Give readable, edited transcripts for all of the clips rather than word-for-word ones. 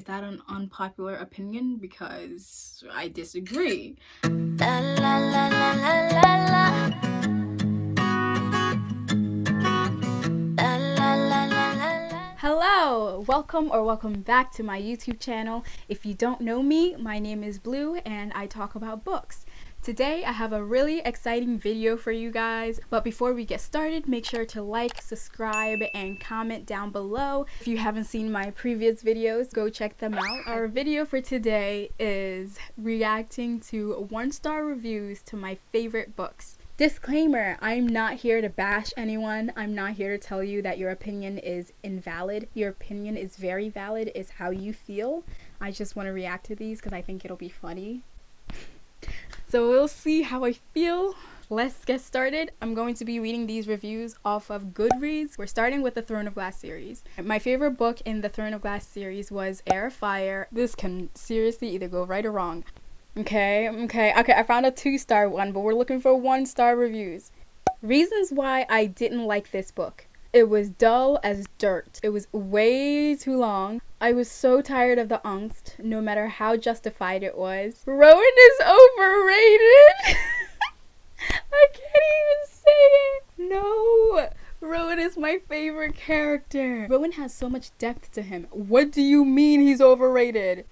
that an unpopular opinion? Because I disagree. La, la, la, la, la, la, la. La, la, la, la, la, la. Hello, welcome back to my YouTube channel. If you don't know me, my name is Blue and I talk about books. Today I have a really exciting video for you guys, but before we get started, make sure to like, subscribe, and comment down below. If you haven't seen my previous videos, go check them out. Our video for today is reacting to 1-star reviews to my favorite books. Disclaimer, I'm not here to bash anyone. I'm not here to tell you that your opinion is invalid. Your opinion is very valid. It's how you feel. I just want to react to these because I think it'll be funny. So we'll see how I feel. Let's get started. I'm going to be reading these reviews off of Goodreads. We're starting with the Throne of Glass series. My favorite book in the Throne of Glass series was Heir of Fire. This can seriously either go right or wrong. Okay, I found a 2-star one, but we're looking for 1-star reviews. Reasons why I didn't like this book. It was dull as dirt. It was way too long. I was so tired of the angst, no matter how justified it was. Rowan is overrated! I can't even say it! No! Rowan is my favorite character. Rowan has so much depth to him. What do you mean he's overrated?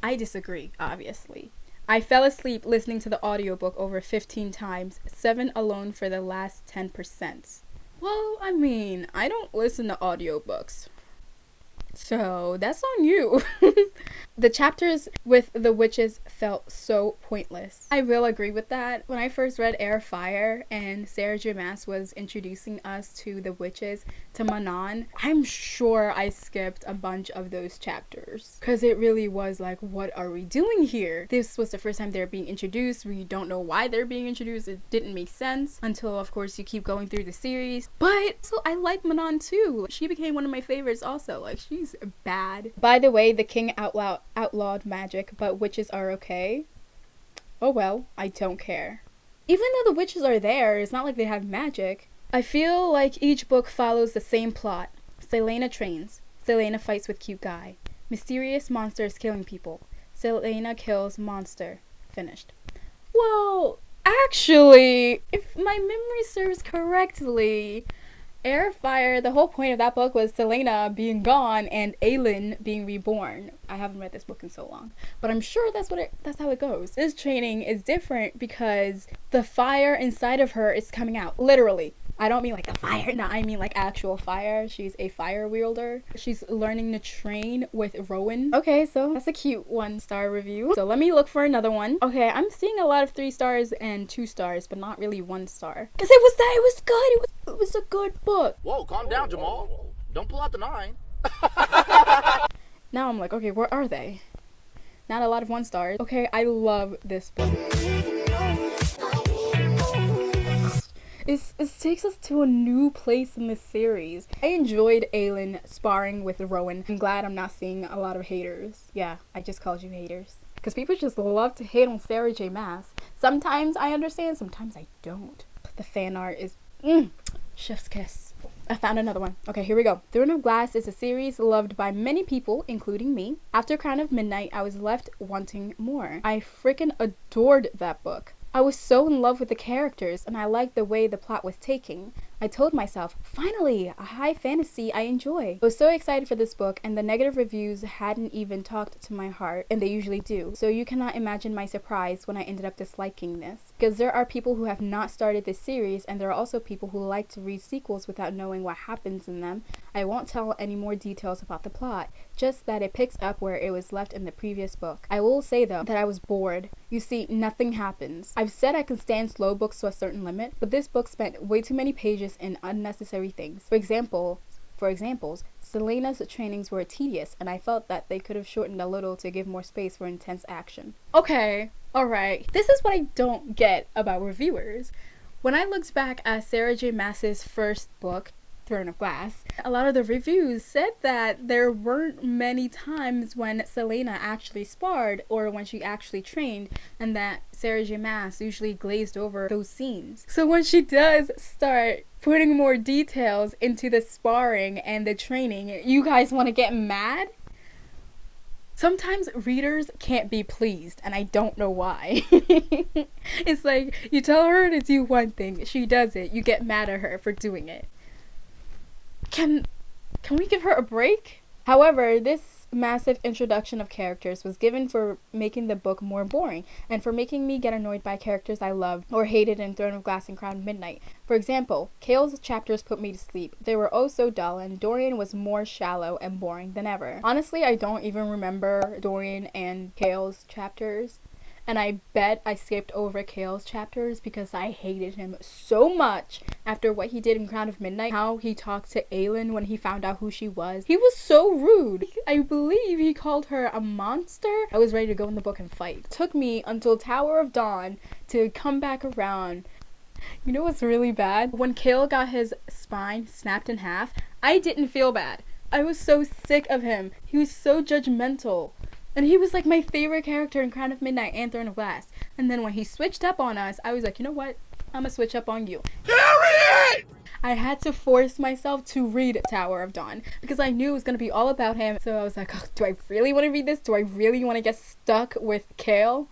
I disagree, obviously. I fell asleep listening to the audiobook over 15 times, 7 alone for the last 10%. Well, I mean, I don't listen to audiobooks, so that's on you. The chapters with the witches felt so pointless. I will agree with that. When I first read Heir of Fire and Sarah J. Maas was introducing us to the witches, to Manon, I'm sure I skipped a bunch of those chapters. Because it really was like, what are we doing here? This was the first time they're being introduced. We don't know why they're being introduced. It didn't make sense until, of course, you keep going through the series. But so I like Manon too. She became one of my favorites also. Like, she's bad. By the way, the king outlawed magic, but witches are okay. Oh well, I don't care. Even though the witches are there, it's not like they have magic. I feel like each book follows the same plot. Selena trains. Selena fights with cute guy. Mysterious monster is killing people. Selena kills monster. Finished. Well, actually, if my memory serves correctly, Heir of Fire, the whole point of that book was Selena being gone and Aelin being reborn. I haven't read this book in so long, but I'm sure that's how it goes. This training is different because the fire inside of her is coming out, literally. I don't mean like the fire, no, I mean like actual fire. She's a fire wielder. She's learning to train with Rowan. Okay, so that's a cute 1-star review. So let me look for another one. Okay, I'm seeing a lot of 3 stars and 2 stars, but not really 1 star. Cause it was good. It was a good book. Whoa, calm down, Jamal. Don't pull out the 9. Now I'm like, okay, where are they? Not a lot of 1 stars. Okay, I love this book. It takes us to a new place in this series. I enjoyed Aelin sparring with Rowan. I'm glad I'm not seeing a lot of haters. Yeah, I just called you haters. Because people just love to hate on Sarah J. Maas. Sometimes I understand, sometimes I don't. The fan art is chef's kiss. I found another one. Okay, here we go. Throne of Glass is a series loved by many people, including me. After Crown of Midnight, I was left wanting more. I freaking adored that book. I was so in love with the characters, and I liked the way the plot was taking. I told myself, finally, a high fantasy I enjoy. I was so excited for this book, and the negative reviews hadn't even talked to my heart, and they usually do. So you cannot imagine my surprise when I ended up disliking this. Because there are people who have not started this series, and there are also people who like to read sequels without knowing what happens in them. I won't tell any more details about the plot, just that it picks up where it was left in the previous book. I will say though, that I was bored. You see, nothing happens. I've said I can stand slow books to a certain limit, but this book spent way too many pages in unnecessary things. For examples, Selena's trainings were tedious, and I felt that they could have shortened a little to give more space for intense action. Okay, alright. This is what I don't get about reviewers. When I looked back at Sarah J. Maas's first book, Throne of Glass, a lot of the reviews said that there weren't many times when Selena actually sparred or when she actually trained, and that Sarah J. Maas usually glazed over those scenes. So when she does start putting more details into the sparring and the training, you guys want to get mad? Sometimes readers can't be pleased, and I don't know why. It's like, you tell her to do one thing, she does it, you get mad at her for doing it. Can we give her a break? However, this massive introduction of characters was given for making the book more boring and for making me get annoyed by characters I loved or hated in Throne of Glass and Crown of Midnight. For example, Kale's chapters put me to sleep. They were oh so dull, and Dorian was more shallow and boring than ever. Honestly, I don't even remember Dorian and Kale's chapters. And I bet I skipped over Kale's chapters because I hated him so much after what he did in Crown of Midnight. How he talked to Aelin when he found out who she was. He was so rude. I believe he called her a monster. I was ready to go in the book and fight. It took me until Tower of Dawn to come back around. You know what's really bad? When Kale got his spine snapped in half, I didn't feel bad. I was so sick of him. He was so judgmental. And he was like my favorite character in Crown of Midnight and Throne of Glass. And then when he switched up on us, I was like, you know what? I'm gonna switch up on you. Harriet! I had to force myself to read Tower of Dawn because I knew it was gonna be all about him. So I was like, oh, do I really want to read this? Do I really want to get stuck with Kale?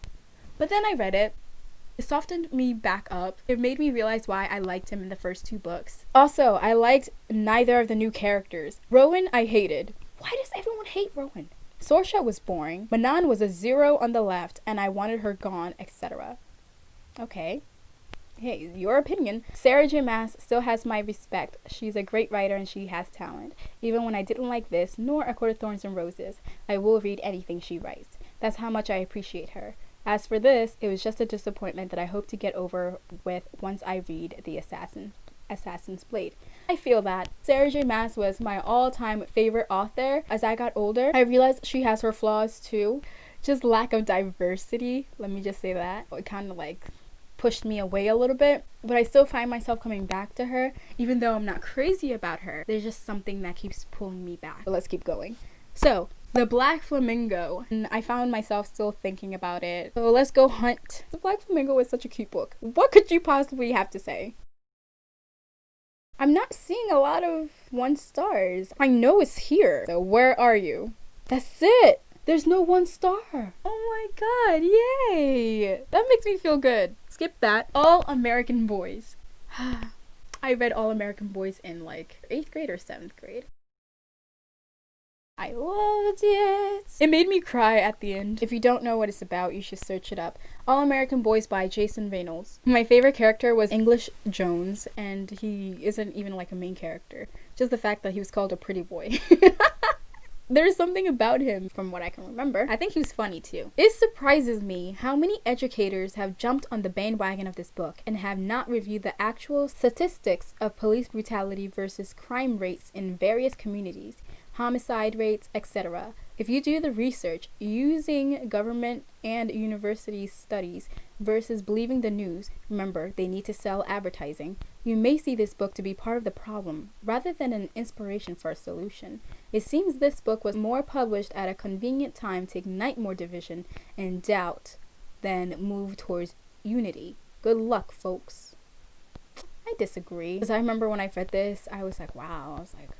But then I read it. It softened me back up. It made me realize why I liked him in the first 2 books. Also, I liked neither of the new characters. Rowan, I hated. Why does everyone hate Rowan? Sorsha was boring, Manon was a 0 on the left, and I wanted her gone, etc. Okay. Hey, your opinion. Sarah J. Maas still has my respect. She's a great writer and she has talent. Even when I didn't like this, nor A Court of Thorns and Roses, I will read anything she writes. That's how much I appreciate her. As for this, it was just a disappointment that I hope to get over with once I read The Assassin's Blade. I feel that. Sarah J. Maas was my all-time favorite author. As I got older, I realized she has her flaws too. Just lack of diversity, let me just say that. It kind of like pushed me away a little bit, but I still find myself coming back to her. Even though I'm not crazy about her, there's just something that keeps pulling me back. But let's keep going. So, the Black Flamingo, and I found myself still thinking about it. So let's go hunt. The Black Flamingo is such a cute book. What could you possibly have to say? I'm not seeing a lot of 1 stars. I know it's here. So where are you? That's it. There's no 1 star. Oh my god, yay. That makes me feel good. Skip that. All American Boys. I read All American Boys in like 8th grade or 7th grade. I loved it. It made me cry at the end. If you don't know what it's about, you should search it up. All American Boys by Jason Reynolds. My favorite character was English Jones, and he isn't even like a main character. Just the fact that he was called a pretty boy. There's something about him, from what I can remember. I think he was funny too. It surprises me how many educators have jumped on the bandwagon of this book and have not reviewed the actual statistics of police brutality versus crime rates in various communities, homicide rates, etc. If you do the research using government and university studies versus believing the news, remember, they need to sell advertising, you may see this book to be part of the problem rather than an inspiration for a solution. It seems this book was more published at a convenient time to ignite more division and doubt than move towards unity. Good luck, folks. I disagree. Because I remember when I read this, I was like, wow. I was like,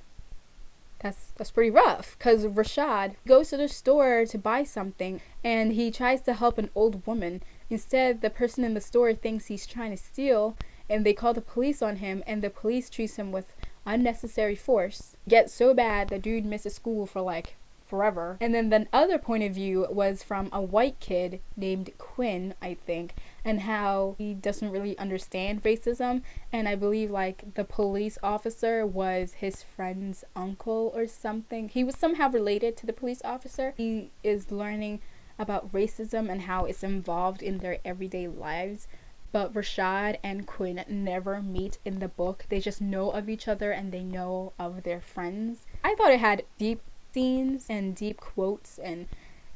that's pretty rough. Because Rashad goes to the store to buy something and he tries to help an old woman. Instead, the person in the store thinks he's trying to steal and they call the police on him, and the police treats him with unnecessary force. Gets so bad the dude misses school for like forever. And then the other point of view was from a white kid named Quinn, I think, and how he doesn't really understand racism, and I believe like the police officer was his friend's uncle or something. He was somehow related to the police officer. He is learning about racism and how it's involved in their everyday lives. But Rashad and Quinn never meet in the book. They just know of each other and they know of their friends. I thought it had deep scenes and deep quotes and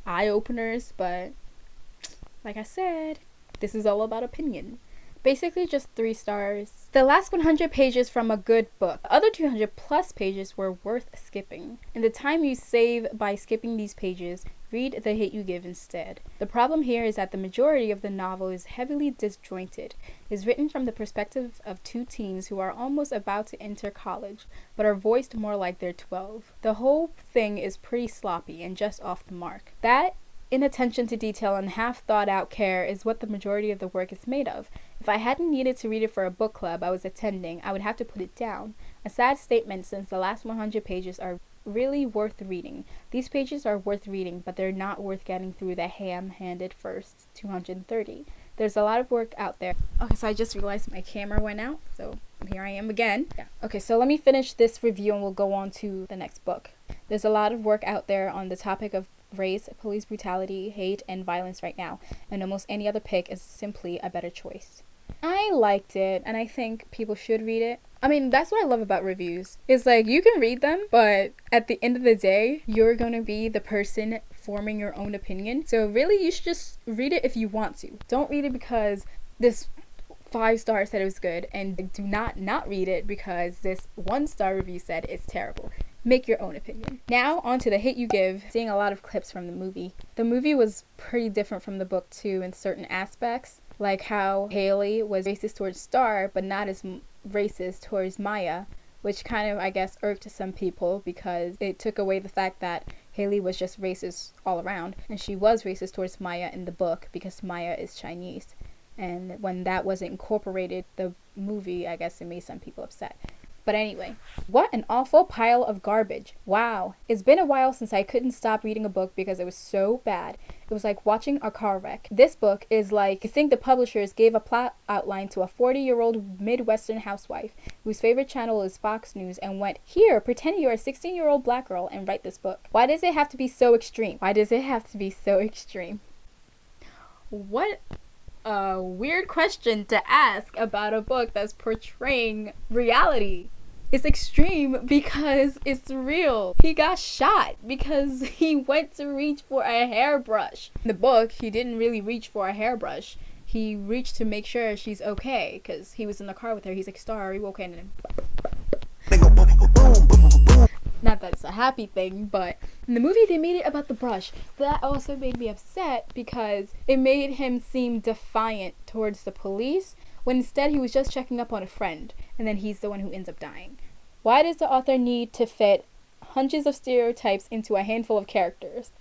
eye-openers, but like I said, this is all about opinion. Basically just 3 stars. The last 100 pages from a good book. The other 200 plus pages were worth skipping. And the time you save by skipping these pages Read The Hate You Give instead. The problem here is that the majority of the novel is heavily disjointed. It is written from the perspective of two teens who are almost about to enter college, but are voiced more like they're 12. The whole thing is pretty sloppy and just off the mark. That inattention to detail and half thought out care is what the majority of the work is made of. If I hadn't needed to read it for a book club I was attending, I would have to put it down. A sad statement, since the last 100 pages are really worth reading. These pages are worth reading, but they're not worth getting through the ham-handed first 230. There's a lot of work out there. Okay, so I just realized my camera went out, so here I am again. Yeah. Okay, so let me finish this review and we'll go on to the next book. There's a lot of work out there on the topic of race, police brutality, hate, and violence right now, and almost any other pick is simply a better choice. I liked it, and I think people should read it. I mean, that's what I love about reviews. It's like, you can read them, but at the end of the day, you're gonna be the person forming your own opinion. So really, you should just read it if you want to. Don't read it because this 5-star said it was good, and do not read it because this 1-star review said it's terrible. Make your own opinion. Now, on to The Hate You Give. Seeing a lot of clips from the movie. The movie was pretty different from the book too in certain aspects, like how Haley was racist towards Star, but not as racist towards Maya, which kind of, I guess, irked some people because it took away the fact that Haley was just racist all around, and she was racist towards Maya in the book because Maya is Chinese. And when that wasn't incorporated the movie, I guess it made some people upset. But anyway, what an awful pile of garbage. Wow. It's been a while since I couldn't stop reading a book because it was so bad. It was like watching a car wreck. This book is like, you think the publishers gave a plot outline to a 40-year-old Midwestern housewife whose favorite channel is Fox News and went, here, pretend you're a 16-year-old black girl and write this book. Why does it have to be so extreme? Why does it have to be so extreme? What a weird question to ask about a book that's portraying reality. It's extreme because it's real. He got shot because he went to reach for a hairbrush. In the book, he didn't really reach for a hairbrush. He reached to make sure she's okay because he was in the car with her. He's like, Star, are you okay? And not that it's a happy thing, but in the movie they made it about the brush. That also made me upset because it made him seem defiant towards the police when instead he was just checking up on a friend, and then he's the one who ends up dying. Why does the author need to fit hundreds of stereotypes into a handful of characters?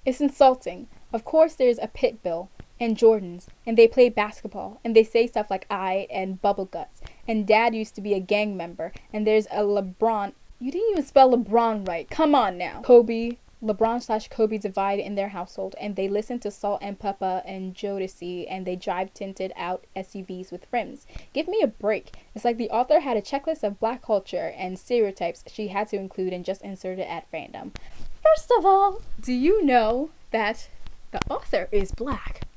It's insulting. Of course there's a Pitbull and Jordans, and they play basketball, and they say stuff like I and bubble guts, and dad used to be a gang member, and there's a LeBron. You didn't even spell LeBron right. Come on now. LeBron/Kobe divide in their household, and they listen to Salt and Peppa and Jodeci, and they drive tinted out SUVs with rims. Give me a break. It's like the author had a checklist of black culture and stereotypes she had to include and just insert it at random. First of all, do you know that the author is black?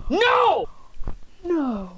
No! No.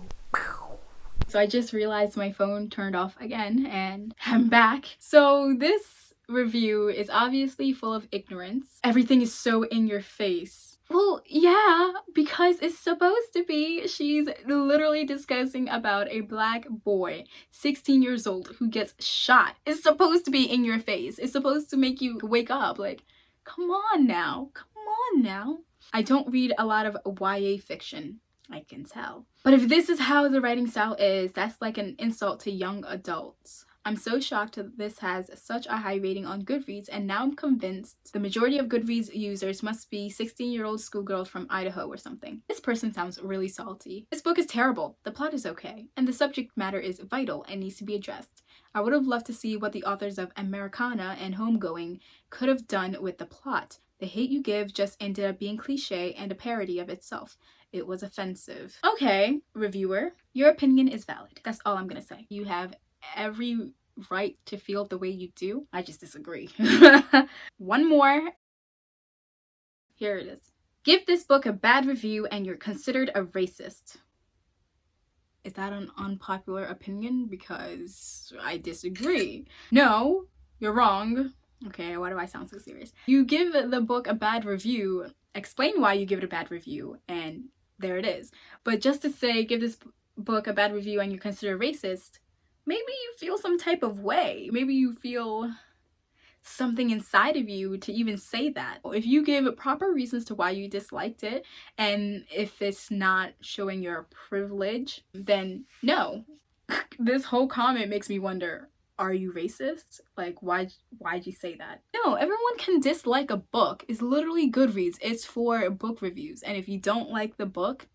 So I just realized my phone turned off again and I'm back. So this review is obviously full of ignorance. Everything is so in your face. Well, yeah, because it's supposed to be. She's literally discussing about a black boy, 16 years old, who gets shot. It's supposed to be in your face. It's supposed to make you wake up. Like, come on now. Come on now. I don't read a lot of YA fiction, I can tell. But if this is how the writing style is, that's like an insult to young adults. I'm so shocked that this has such a high rating on Goodreads, and now I'm convinced the majority of Goodreads users must be 16-year-old schoolgirls from Idaho or something. This person sounds really salty. This book is terrible, the plot is okay, and the subject matter is vital and needs to be addressed. I would have loved to see what the authors of Americana and Homegoing could have done with the plot. The Hate You Give just ended up being cliche and a parody of itself. It was offensive. Okay, reviewer, your opinion is valid. That's all I'm gonna say. You have every right to feel the way you do. I just disagree. One more. Here it is. Give this book a bad review and you're considered a racist. Is that an unpopular opinion? Because I disagree. No, you're wrong. Okay, why do I sound so serious? You give the book a bad review, explain why you give it a bad review, and there it is. But just to say, give this book a bad review and you're considered racist, maybe you feel some type of way. Maybe you feel something inside of you to even say that. If you give proper reasons to why you disliked it, and if it's not showing your privilege, then no. This whole comment makes me wonder, are you racist? Like, why'd you say that? No, everyone can dislike a book. It's literally Goodreads. It's for book reviews. And if you don't like the book,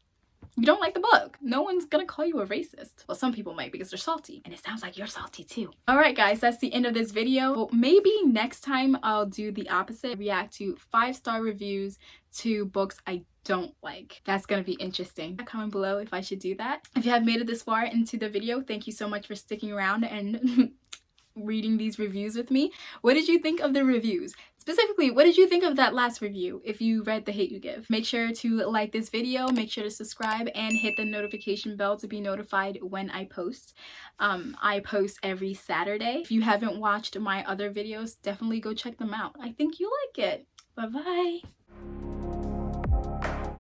you don't like the book. No one's gonna call you a racist. Well, some people might because they're salty. And it sounds like you're salty too. Alright guys, that's the end of this video. Well, maybe next time I'll do the opposite. React to 5-star reviews to books I don't like. That's gonna be interesting. Comment below if I should do that. If you have made it this far into the video, thank you so much for sticking around and reading these reviews with me. What did you think of the reviews? Specifically, what did you think of that last review if you read The Hate U Give? Make sure to like this video, make sure to subscribe, and hit the notification bell to be notified when I post. I post every Saturday. If you haven't watched my other videos, definitely go check them out. I think you like it. Bye-bye.